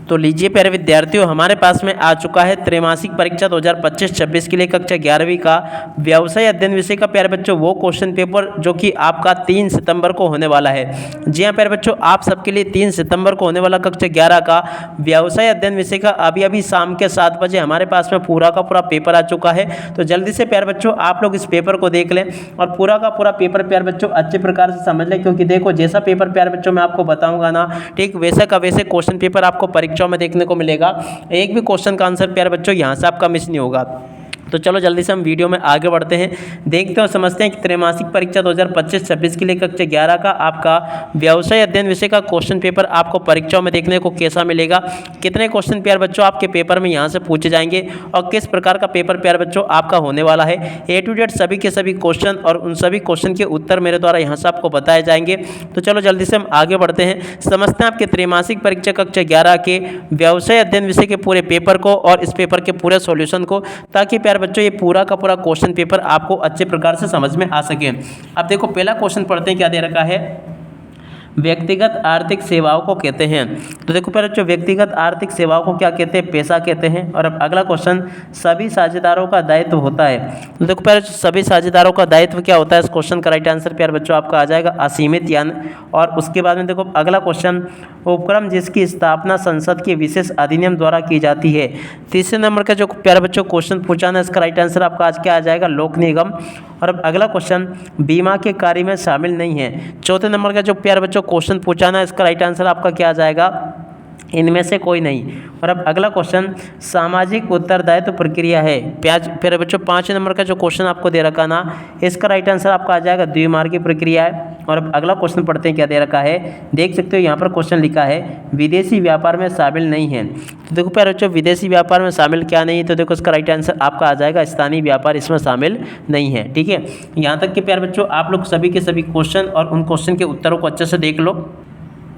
तो लीजिए प्यारे विद्यार्थियों, हमारे पास में आ चुका है त्रैमासिक परीक्षा 2025-26 के लिए कक्षा 11वीं का व्यवसाय अध्ययन विषय का प्यारे बच्चों वो क्वेश्चन पेपर जो कि आपका 3 सितंबर को होने वाला है। जी हाँ प्यारे बच्चों, आप सबके लिए 3 सितंबर को होने वाला कक्षा 11 का व्यवसाय अध्ययन विषय का अभी अभी शाम के 7 बजे हमारे पास में पूरा का पूरा पेपर आ चुका है। तो जल्दी से प्यारे बच्चों आप लोग इस पेपर को देख लें और पूरा का पूरा पेपर प्यारे बच्चों अच्छे प्रकार से समझ लें, क्योंकि देखो जैसा पेपर प्यारे बच्चों मैं आपको बताऊंगा ना, ठीक वैसा का वैसे क्वेश्चन पेपर आपको परीक्षाओं में देखने को मिलेगा। एक भी क्वेश्चन का आंसर प्यारे बच्चों यहाँ से आपका मिस नहीं होगा। तो चलो जल्दी से हम वीडियो में आगे बढ़ते हैं, देखते हैं समझते हैं कि त्रैमासिक परीक्षा 2025-26 के लिए कक्षा 11 का आपका व्यवसाय अध्ययन विषय का क्वेश्चन पेपर आपको परीक्षाओं में देखने को कैसा मिलेगा, कितने क्वेश्चन प्यारे बच्चों आपके पेपर में यहाँ से पूछे जाएंगे और किस प्रकार का पेपर प्यारे बच्चों आपका होने वाला है। ए टू जेड सभी के सभी क्वेश्चन और उन सभी क्वेश्चन के उत्तर मेरे द्वारा यहाँ से आपको बताए जाएंगे। तो चलो जल्दी से हम आगे बढ़ते हैं, समझते हैं आपके त्रैमासिक परीक्षा कक्षा 11 के व्यवसाय अध्ययन विषय के पूरे पेपर को और इस पेपर के पूरे सॉल्यूशन को, ताकि प्यारे बच्चों ये पूरा का पूरा क्वेश्चन पेपर आपको अच्छे प्रकार से समझ में आ सके। अब देखो पहला क्वेश्चन पढ़ते हैं, क्या दे रखा है, व्यक्तिगत आर्थिक सेवाओं को कहते हैं। तो देखो पहले जो व्यक्तिगत आर्थिक सेवाओं को क्या कहते हैं, पैसा कहते हैं। और अब अगला क्वेश्चन, सभी साझेदारों का दायित्व होता है। तो देखो पहले सभी साझेदारों का दायित्व क्या होता है, इस क्वेश्चन का राइट आंसर प्यारे बच्चों आपका आ जाएगा असीमित यान। और उसके बाद में देखो अगला क्वेश्चन, उपक्रम जिसकी स्थापना संसद के विशेष अधिनियम द्वारा की जाती है। तीसरे नंबर का जो प्यारे बच्चों क्वेश्चन पूछा ना, इसका राइट आंसर आपका आज क्या आ जाएगा, लोक निगम। और अब अगला क्वेश्चन, बीमा के कार्य में शामिल नहीं है। चौथे नंबर का जो प्यारे बच्चों क्वेश्चन पूछा ना, इसका राइट आंसर आपका क्या आ जाएगा, इनमें से कोई नहीं। और अब अगला क्वेश्चन, सामाजिक उत्तरदायित्व प्रक्रिया है। प्यारे बच्चों 5 नंबर का जो क्वेश्चन आपको दे रखा ना, इसका राइट आंसर आपका आ जाएगा द्विमार्गी प्रक्रिया है। और अब अगला क्वेश्चन पढ़ते हैं, क्या दे रखा है, देख सकते हो यहाँ पर क्वेश्चन लिखा है विदेशी व्यापार में शामिल नहीं है। तो देखो प्यारे बच्चों विदेशी व्यापार में शामिल क्या नहीं है, तो देखो इसका राइट आंसर आपका आ जाएगा स्थानीय व्यापार इसमें शामिल नहीं है। ठीक है, यहाँ तक कि प्यारे बच्चों आप लोग सभी के सभी क्वेश्चन और उन क्वेश्चन के उत्तरों को अच्छे से देख लो।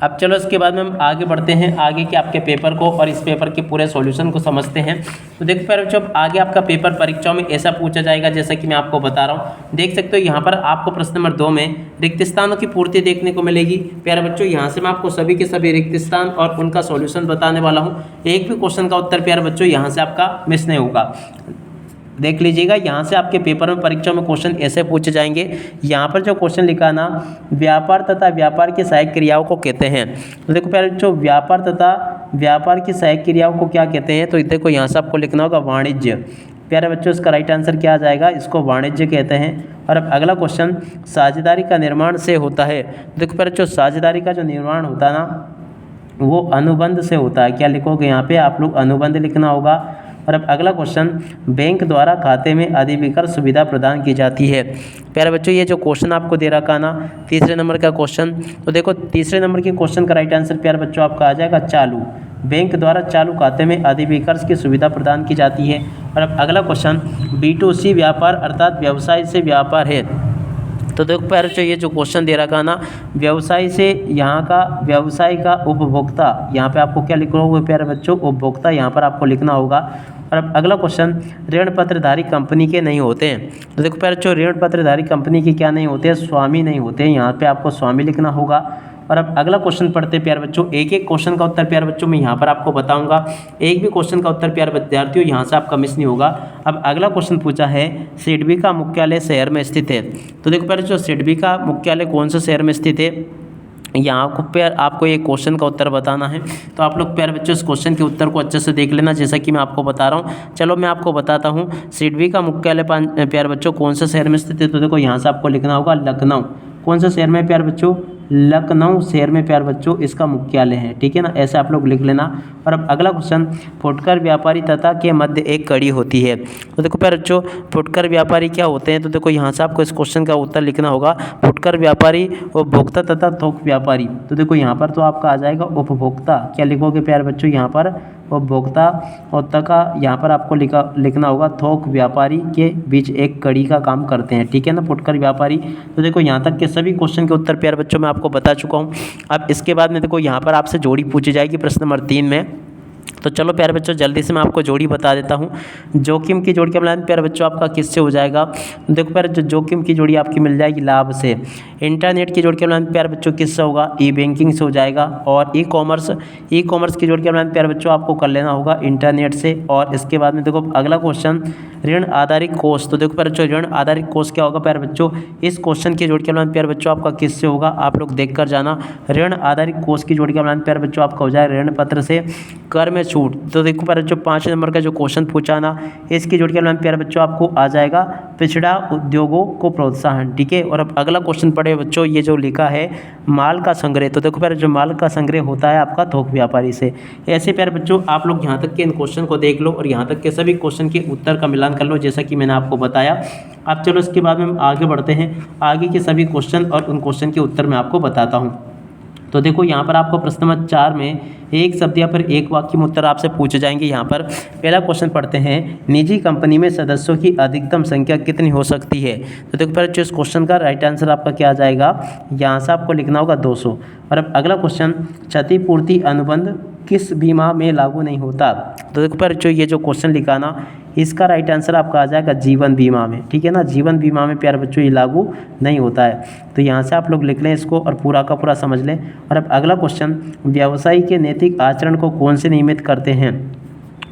अब चलो इसके बाद में हम आगे बढ़ते हैं, आगे के आपके पेपर को और इस पेपर के पूरे सॉल्यूशन को समझते हैं। तो देखो प्यारे बच्चों आगे आपका पेपर परीक्षाओं में ऐसा पूछा जाएगा जैसा कि मैं आपको बता रहा हूँ। देख सकते हो यहाँ पर आपको प्रश्न नंबर 2 में रिक्त स्थानों की पूर्ति देखने को मिलेगी। प्यारे बच्चों यहाँ से मैं आपको सभी के सभी रिक्त स्थान और उनका सॉल्यूशन बताने वाला हूँ। एक भी क्वेश्चन का उत्तर प्यारे बच्चों यहाँ से आपका मिस नहीं होगा। देख लीजिएगा, यहाँ से आपके पेपर में परीक्षा में क्वेश्चन ऐसे पूछे जाएंगे। यहाँ पर जो क्वेश्चन लिखा ना, व्यापार तथा व्यापार की सहायक क्रियाओं को कहते हैं। तो देखो प्यारे बच्चों व्यापार तथा व्यापार की सहायक क्रियाओं को क्या कहते हैं, तो देखो यहाँ से आपको लिखना होगा वाणिज्य। प्यारे बच्चों इसका राइट आंसर क्या आ जाएगा, इसको वाणिज्य कहते हैं। और अब अगला क्वेश्चन, साझेदारी का निर्माण से होता है। देखो प्यारे बच्चों साझेदारी का जो निर्माण होता है ना, वो अनुबंध से होता है। क्या लिखोगे यहाँ पे आप लोग, अनुबंध लिखना होगा। और अब अगला क्वेश्चन, बैंक द्वारा खाते में अधिविकर्ष सुविधा प्रदान की जाती है। प्यारे बच्चों ये जो क्वेश्चन आपको दे रखा ना, तीसरे नंबर का क्वेश्चन, तो देखो तीसरे नंबर के क्वेश्चन का राइट आंसर प्यारे बच्चों आपका आ जाएगा चालू। बैंक द्वारा चालू खाते में अधिविकर्ष की सुविधा प्रदान की जाती है। और अब अगला क्वेश्चन, B2C व्यापार अर्थात व्यवसाय से व्यापार है। तो देखो प्यारे बच्चों ये जो क्वेश्चन दे रखा ना, व्यवसाय से यहाँ का व्यवसाय का उपभोक्ता, यहाँ पे आपको क्या लिखना होगा प्यारे बच्चों, उपभोक्ता यहाँ पर आपको लिखना होगा। और अब अगला क्वेश्चन, ऋण पत्रधारी कंपनी के नहीं होते हैं। तो देखो प्यारे बच्चों ऋण पत्रधारी कंपनी के क्या नहीं होते हैं, स्वामी नहीं होते हैं। यहाँ पे आपको स्वामी लिखना होगा। और अब अगला क्वेश्चन पढ़ते हैं प्यारे बच्चों, एक एक क्वेश्चन का उत्तर प्यारे बच्चों मैं यहाँ पर आपको बताऊंगा। एक भी क्वेश्चन का उत्तर प्यारे विद्यार्थियों यहाँ से आपका मिस नहीं होगा। अब अगला क्वेश्चन पूछा है, सिडबी का मुख्यालय शहर में स्थित है। तो देखो प्यारे बच्चों सिडबी का मुख्यालय कौन से शहर में स्थित है, यहाँ को प्यार आपको एक क्वेश्चन का उत्तर बताना है। तो आप लोग प्यारे बच्चों इस क्वेश्चन के उत्तर को अच्छे से देख लेना, जैसा कि मैं आपको बता रहा हूँ। चलो मैं आपको बताता हूँ, सिडबी का मुख्यालय प्यारे बच्चों कौन से शहर में स्थित है। तो देखो यहाँ से आपको लिखना होगा लखनऊ। कौन से शहर में प्यारे बच्चों, लखनऊ शहर में प्यारे बच्चों इसका मुख्यालय है। ठीक है ना, ऐसे आप लोग लिख लेना। और अब अगला क्वेश्चन, फुटकर व्यापारी तथा के मध्य एक कड़ी होती है। तो देखो प्यारे बच्चों फुटकर व्यापारी क्या होते हैं, तो देखो यहाँ से आपको इस क्वेश्चन का उत्तर लिखना होगा, फुटकर व्यापारी उपभोक्ता तथा थोक व्यापारी। तो देखो यहाँ पर तो आपका आ जाएगा उपभोक्ता। क्या लिखोगे प्यारे बच्चों यहाँ पर, उपभोक्ता, और तका यहाँ पर आपको लिखना होगा थोक व्यापारी के बीच एक कड़ी का काम करते हैं। ठीक है ना, फुटकर व्यापारी। तो देखो यहाँ तक के सभी क्वेश्चन के उत्तर प्यारे बच्चों मैं आपको बता चुका हूँ। अब इसके बाद में देखो यहाँ पर आपसे जोड़ी पूछी जाएगी प्रश्न नंबर 3 में। तो चलो प्यारे बच्चों जल्दी से मैं आपको जोड़ी बता देता हूँ। जोखिम की जोड़ी का मिलान प्यारे बच्चों आपका किससे हो जाएगा? देखो प्यारे जो जोखिम की जोड़ी आपकी मिल जाएगी लाभ से। इंटरनेट की जोड़ी का मिलान प्यारे बच्चों किससे होगा? ई बैंकिंग से हो जाएगा। और ई कॉमर्स की जोड़ी का मिलान प्यारे बच्चों आपको कर लेना होगा इंटरनेट से। और इसके बाद में देखो अगला क्वेश्चन ऋण आधारित कोष। तो देखो प्यारे बच्चों ऋण आधारित कोष क्या होगा प्यारे बच्चों? इस क्वेश्चन की जोड़ी का मिलान प्यारे बच्चों आपका किससे होगा? आप लोग देख कर जाना। ऋण आधारित कोष की जोड़ी का मिलान प्यारे बच्चों आपका हो जाए ऋण पत्र से। कर में छूट, तो देखो प्यारे बच्चों 5 नंबर का जो क्वेश्चन पूछा ना, इसकी जोड़ी का नाम प्यारे बच्चों आपको आ जाएगा पिछड़ा उद्योगों को प्रोत्साहन। ठीक है। और अब अगला क्वेश्चन पढ़े बच्चों, ये जो लिखा है माल का संग्रह। तो देखो प्यारे जो माल का संग्रह होता है आपका थोक व्यापारी से। ऐसे प्यारे बच्चों आप लोग यहाँ तक के इन क्वेश्चन को देख लो और यहाँ तक के सभी क्वेश्चन के उत्तर का मिलान कर लो, जैसा कि मैंने आपको बताया। अब चलो इसके बाद में हम आगे बढ़ते हैं, आगे के सभी क्वेश्चन और उन क्वेश्चन के उत्तर मैं आपको बताता हूँ। तो देखो यहाँ पर आपको प्रश्न नंबर 4 में एक शब्द या फिर एक वाक्य में उत्तर आपसे पूछे जाएंगे। यहाँ पर पहला क्वेश्चन पढ़ते हैं, निजी कंपनी में सदस्यों की अधिकतम संख्या कितनी हो सकती है? तो देखो पहले इस क्वेश्चन का राइट आंसर आपका क्या आ जाएगा? यहाँ से आपको लिखना होगा 200। और अब अगला क्वेश्चन, क्षतिपूर्ति अनुबंध किस बीमा में लागू नहीं होता? तो देखो पर जो ये जो क्वेश्चन लिखा ना, इसका राइट आंसर आपका आ जाएगा जीवन बीमा में। ठीक है ना, जीवन बीमा में प्यारे बच्चों ये लागू नहीं होता है। तो यहाँ से आप लोग लिख लें इसको और पूरा का पूरा समझ लें। और अब अगला क्वेश्चन, व्यवसायी के नैतिक आचरण को कौन से नियमित करते हैं?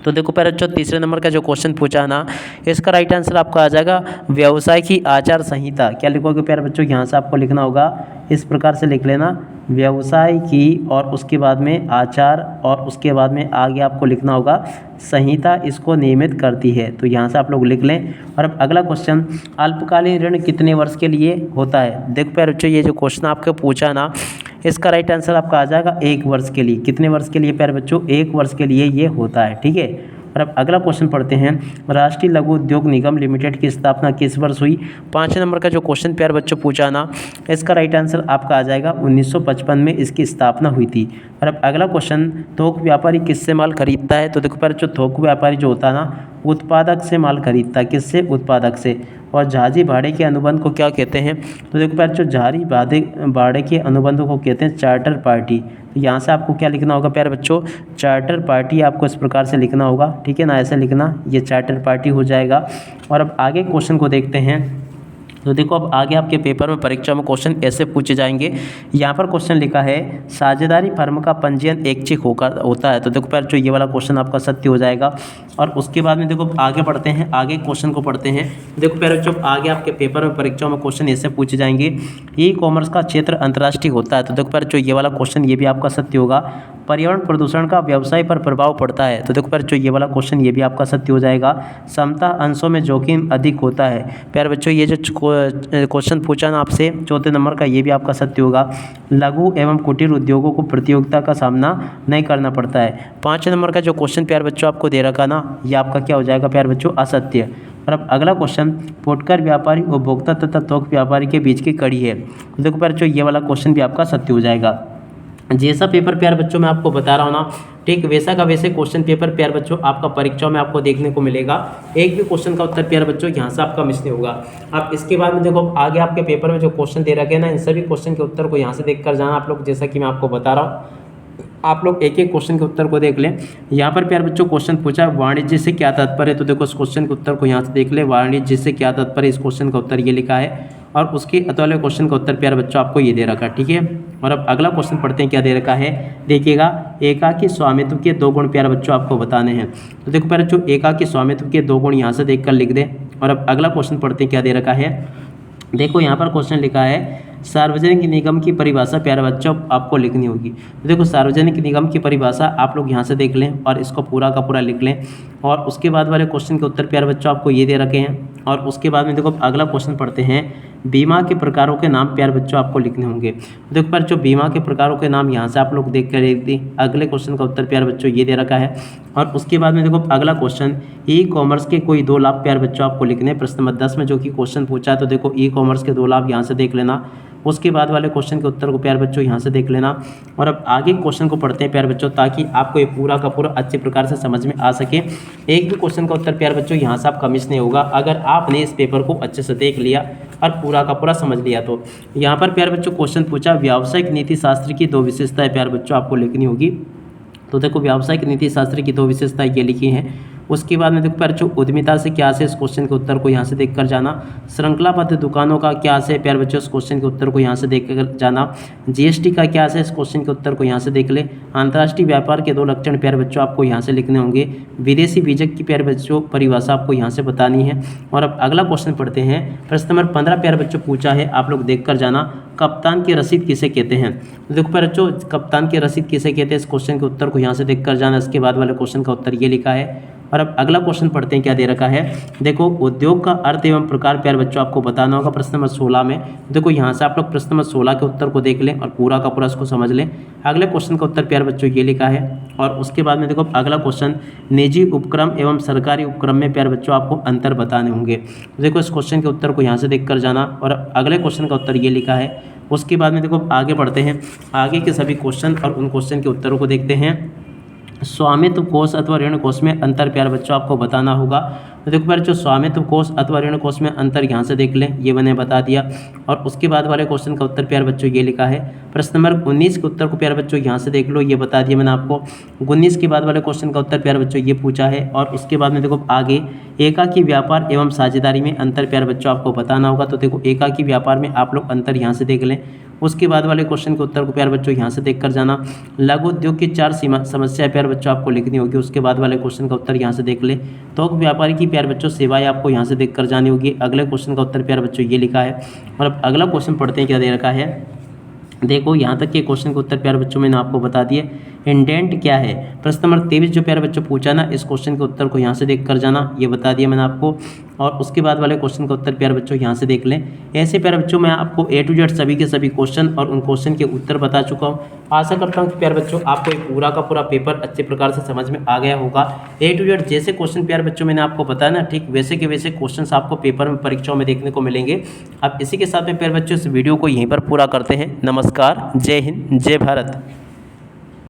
तो देखो पहले जो तीसरे नंबर का जो क्वेश्चन पूछा ना, इसका राइट आंसर आपका आ जाएगा व्यवसाय की आचार संहिता। क्या लिखोगे प्यारे बच्चों? यहाँ से आपको लिखना होगा इस प्रकार से लिख लेना, व्यवसाय की और उसके बाद में आचार और उसके बाद में आगे आपको लिखना होगा संहिता इसको नियमित करती है। तो यहाँ से आप लोग लिख लें। और अब अगला क्वेश्चन, अल्पकालीन ऋण कितने वर्ष के लिए होता है? देखो प्यारे बच्चों ये जो क्वेश्चन आपको पूछा ना, इसका राइट आंसर आपका आ जाएगा 1 वर्ष के लिए। कितने वर्ष के लिए प्यारे बच्चों? 1 वर्ष के लिए ये होता है। ठीक है। और अब अगला क्वेश्चन पढ़ते हैं, राष्ट्रीय लघु उद्योग निगम लिमिटेड की स्थापना किस वर्ष हुई? 5 नंबर का जो क्वेश्चन प्यारे बच्चों पूछा ना, इसका राइट आंसर आपका आ जाएगा 1955 में इसकी स्थापना हुई थी। और अब अगला क्वेश्चन, थोक व्यापारी किससे माल खरीदता है? तो देखो प्यारे जो थोक व्यापारी जो होता है ना, उत्पादक से माल खरीदता है। किससे? उत्पादक से। और जहाजी भाड़े के अनुबंध को क्या कहते हैं? तो देखो प्यारे जो जहाजी भाड़े के अनुबंध को कहते हैं चार्टर पार्टी। तो यहाँ से आपको क्या लिखना होगा प्यारे बच्चों? चार्टर पार्टी आपको इस प्रकार से लिखना होगा। ठीक है ना, ऐसे लिखना, ये चार्टर पार्टी हो जाएगा। और अब आगे क्वेश्चन को देखते हैं। तो देखो अब आगे आपके पेपर में परीक्षा में क्वेश्चन ऐसे पूछे जाएंगे। यहाँ पर क्वेश्चन लिखा है, साझेदारी फर्म का पंजीयन ऐच्छिक होता है। तो देखो पहले जो ये वाला क्वेश्चन आपका सत्य हो जाएगा। और उसके बाद में देखो आगे बढ़ते हैं, आगे क्वेश्चन को पढ़ते हैं। देखो पहले जो आगे आपके पेपर में परीक्षा में क्वेश्चन ऐसे पूछे जाएंगे, ई कॉमर्स का क्षेत्र अंतर्राष्ट्रीय होता है। तो देखो पहले जो ये वाला क्वेश्चन ये भी आपका सत्य होगा। पर्यावरण प्रदूषण का व्यवसाय पर प्रभाव पड़ता है। तो देखो प्यारे जो ये वाला क्वेश्चन ये भी आपका सत्य हो जाएगा। समता अंशों में जोखिम अधिक होता है। प्यारे बच्चों ये जो क्वेश्चन पूछा ना आपसे 4थे नंबर का, ये भी आपका सत्य होगा। लघु एवं कुटीर उद्योगों को प्रतियोगिता का सामना नहीं करना पड़ता है। 5 नंबर का जो क्वेश्चन प्यारे बच्चों आपको दे रखा ना, ये आपका क्या हो जाएगा प्यारे बच्चों? असत्य। और अब अगला क्वेश्चन, फुटकर व्यापारी उपभोक्ता तथा थोक व्यापारी के बीच की कड़ी है। तो देखो प्यारे जो ये वाला क्वेश्चन भी आपका सत्य हो जाएगा। जैसा पेपर प्यारे बच्चों मैं आपको बता रहा हूँ ना, ठीक वैसा का वैसे क्वेश्चन पेपर प्यारे बच्चों आपका परीक्षाओं में आपको देखने को मिलेगा। एक भी क्वेश्चन का उत्तर प्यारे बच्चों यहाँ से आपका मिस नहीं होगा। आप इसके बाद में देखो आगे आपके पेपर में जो क्वेश्चन दे रखे हैं ना, इन सभी क्वेश्चन के उत्तर को यहाँ से देख कर जाना आप लोग। जैसा कि मैं आपको बता रहा हूँ, आप लोग एक एक क्वेश्चन के उत्तर को देख लें। यहाँ पर प्यारे बच्चों क्वेश्चन पूछा वाणिज्य से क्या तात्पर्य है? तो देखो इस क्वेश्चन के उत्तर को यहाँ से देख ले, वाणिज्य से क्या तात्पर्य, इस क्वेश्चन का उत्तर ये लिखा है। और उसके अतुल्य क्वेश्चन का उत्तर प्यारे बच्चों आपको ये दे रखा है। ठीक है। और अब अगला क्वेश्चन पढ़ते हैं, क्या दे रखा है देखिएगा, एकाकी स्वामित्व के 2 गुण प्यारे बच्चों आपको बताने हैं। तो देखो प्यारे जो एकाकी स्वामित्व के 2 गुण यहाँ से देख कर लिख दें। और अब अगला क्वेश्चन पढ़ते हैं, क्या दे रखा है देखो, यहाँ पर क्वेश्चन लिखा है, सार्वजनिक निगम की परिभाषा प्यारे बच्चों आपको लिखनी होगी। तो देखो सार्वजनिक निगम की परिभाषा आप लोग यहाँ से देख लें और इसको पूरा का पूरा लिख लें। और उसके बाद वाले क्वेश्चन के उत्तर प्यारे बच्चों आपको ये दे रखे हैं। और उसके बाद में देखो अगला क्वेश्चन पढ़ते हैं, बीमा के प्रकारों के नाम प्यारे बच्चों आपको लिखने होंगे। देखो पर जो बीमा के प्रकारों के नाम यहाँ से आप लोग देख कर लिख दी। अगले क्वेश्चन का उत्तर प्यारे बच्चों ये दे रखा है। और उसके बाद में देखो अगला क्वेश्चन, ई कॉमर्स के कोई 2 लाभ प्यारे बच्चों आपको लिखने हैं। प्रश्न नंबर 10 में जो कि क्वेश्चन पूछा है, तो देखो ई कॉमर्स के 2 लाभ यहाँ से देख लेना। उसके बाद वाले क्वेश्चन के उत्तर को प्यारे बच्चों यहाँ से देख लेना। और अब आगे क्वेश्चन को पढ़ते हैं प्यारे बच्चों, ताकि आपको ये पूरा का पूरा अच्छे प्रकार से समझ में आ सके। एक भी क्वेश्चन का उत्तर प्यारे बच्चों यहाँ से आपका मिस नहीं होगा, अगर आपने इस पेपर को अच्छे से देख लिया और पूरा का पूरा समझ लिया। तो यहाँ पर प्यारे बच्चों क्वेश्चन पूछा, व्यावसायिक नीति शास्त्र की 2 विशेषताएं प्यारे बच्चों आपको लिखनी होगी। तो देखो व्यावसायिक नीति शास्त्र की 2 विशेषताएं ये लिखी हैं। उसके बाद में देखो प्यारे बच्चों उद्यमिता से क्या से इस क्वेश्चन के उत्तर को यहाँ से देखकर जाना। श्रृंखलाबद्ध दुकानों का क्या से प्यारे बच्चों इस क्वेश्चन के उत्तर को यहाँ से देखकर जाना। जीएसटी का क्या से इस क्वेश्चन के उत्तर को यहाँ से देख ले। अंतर्राष्ट्रीय व्यापार के 2 लक्षण प्यारे बच्चों आपको यहाँ से लिखने होंगे। विदेशी बीजक की प्यारे बच्चों परिभाषा आपको यहाँ से बतानी है। और अब अगला क्वेश्चन पढ़ते हैं। प्रश्न नंबर 15 प्यारे बच्चों पूछा है, आप लोग देख कर जाना। कप्तान की रसीद किसे कहते हैं। तो देखो प्यारे बच्चों कप्तान की रसीद किसे कहते हैं इस क्वेश्चन के उत्तर को यहाँ से देख कर जाना। इसके बाद वाले क्वेश्चन का उत्तर ये लिखा है। और अब अगला क्वेश्चन पढ़ते हैं, क्या दे रखा है। देखो उद्योग का अर्थ एवं प्रकार प्यारे बच्चों आपको बताना होगा प्रश्न नंबर 16 में। देखो यहाँ से आप लोग प्रश्न नंबर 16 के उत्तर को देख लें और पूरा का पूरा इसको समझ लें। अगले क्वेश्चन का उत्तर प्यारे बच्चों ये लिखा है। और उसके बाद में देखो अगला क्वेश्चन, निजी उपक्रम एवं सरकारी उपक्रम में प्यारे बच्चों आपको अंतर बताने होंगे। देखो इस क्वेश्चन के उत्तर को यहाँ से देख कर जाना। और अगले क्वेश्चन का उत्तर ये लिखा है। उसके बाद में देखो आगे बढ़ते हैं, आगे के सभी क्वेश्चन और उन क्वेश्चन के उत्तरों को देखते हैं। स्वामित्व कोष अथवा ऋण कोष में अंतर प्यारे बच्चों आपको बताना होगा। तो देखो प्यारे बच्चों स्वामित्व कोष अथवा ऋण कोष में अंतर यहाँ से देख लें, ये मैंने बता दिया। और उसके बाद वाले क्वेश्चन का उत्तर प्यारे बच्चों ये लिखा है। प्रश्न नंबर 19 के उत्तर को प्यारे बच्चों यहाँ से देख लो, ये बता दिया मैंने आपको। 19 के बाद वाले क्वेश्चन का उत्तर प्यारे बच्चों ये पूछा है। और उसके बाद में देखो आगे एकाकी व्यापार एवं साझेदारी में अंतर प्यारे बच्चों आपको बताना होगा। तो देखो एकाकी व्यापार में आप लोग अंतर यहाँ से देख लें। उसके बाद वाले क्वेश्चन के उत्तर को प्यारे बच्चों यहाँ से देख कर जाना। लघु उद्योग की 4 समस्या प्यारे बच्चों आपको लिखनी होगी। उसके बाद वाले क्वेश्चन का उत्तर यहाँ से देख ले। थोक व्यापारी की प्यारे बच्चों सेवाएं आपको यहाँ से देख कर जानी होगी। अगले क्वेश्चन का उत्तर प्यारे बच्चों ये लिखा है। और अब अगला क्वेश्चन पढ़ते हैं, क्या दे रखा है। देखो यहाँ तक के क्वेश्चन के उत्तर प्यारे बच्चों मैंने आपको बता दिए। इंडेंट क्या है। प्रश्न नंबर 23 जो प्यारे बच्चों पूछा ना, इस क्वेश्चन के उत्तर को यहाँ से देख कर जाना, ये बता दिया मैंने आपको। और उसके बाद वाले क्वेश्चन का उत्तर प्यारे बच्चों यहाँ से देख लें। ऐसे प्यारे बच्चों मैं आपको A to Z सभी के सभी क्वेश्चन और उन क्वेश्चन के उत्तर बता चुका हूँ। आशा करता हूँ कि प्यारे बच्चों आपको ये पूरा का पूरा पेपर अच्छे प्रकार से समझ में आ गया होगा। A to Z जैसे क्वेश्चन प्यारे बच्चों मैंने आपको बताया ना, ठीक वैसे के वैसे क्वेश्चन आपको पेपर में परीक्षाओं में देखने को मिलेंगे। अब इसी के साथ में प्यारे बच्चों इस वीडियो को यहीं पर पूरा करते हैं। नमस्कार, जय हिंद, जय भारत।